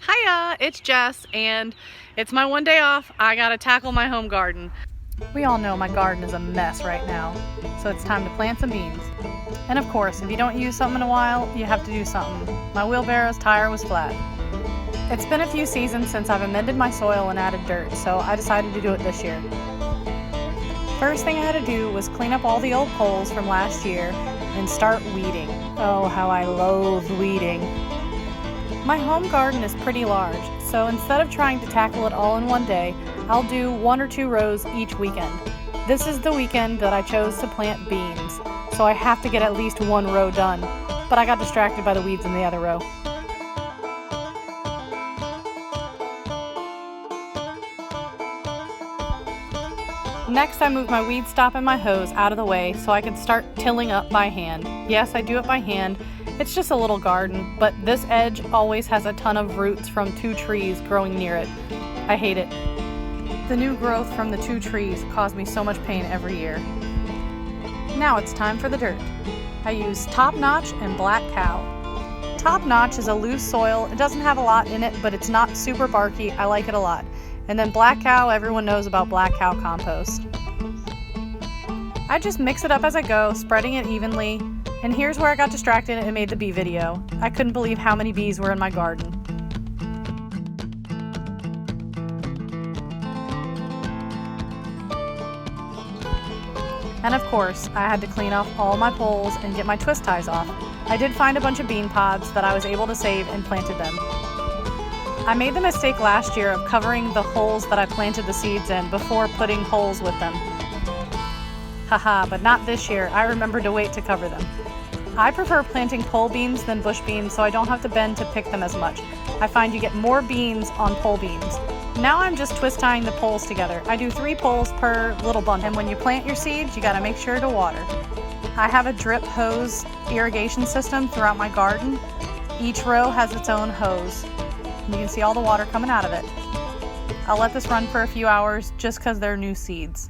Hiya, it's Jess, and it's my one day off. I gotta tackle my home garden. We all know my garden is a mess right now, so it's time to plant some beans. And of course, if you don't use something in a while, you have to do something. My wheelbarrow's tire was flat. It's been a few seasons since I've amended my soil and added dirt, so I decided to do it this year. First thing I had to do was clean up all the old poles from last year and start weeding. Oh, how I loathe weeding. My home garden is pretty large, so instead of trying to tackle it all in one day, I'll do 1 or 2 rows each weekend. This is the weekend that I chose to plant beans, so I have to get at least 1 row done, but I got distracted by the weeds in the other row. Next, I moved my weed stop and my hose out of the way so I could start tilling up by hand. Yes, I do it by hand. It's just a little garden, but this edge always has a ton of roots from 2 trees growing near it. I hate it. The new growth from the 2 trees cause me so much pain every year. Now it's time for the dirt. I use Top Notch and Black Cow. Top Notch is a loose soil. It doesn't have a lot in it, but it's not super barky. I like it a lot. And then Black Cow, everyone knows about Black Cow compost. I just mix it up as I go, spreading it evenly. And here's where I got distracted and made the bee video. I couldn't believe how many bees were in my garden. And of course, I had to clean off all my poles and get my twist ties off. I did find a bunch of bean pods that I was able to save and planted them. I made the mistake last year of covering the holes that I planted the seeds in before putting poles with them. Haha, but not this year. I remembered to wait to cover them. I prefer planting pole beans than bush beans, so I don't have to bend to pick them as much. I find you get more beans on pole beans. Now I'm just twist tying the poles together. I do 3 poles per little bundle, and when you plant your seeds, you gotta make sure to water. I have a drip hose irrigation system throughout my garden. Each row has its own hose. You can see all the water coming out of it. I'll let this run for a few hours just because they're new seeds.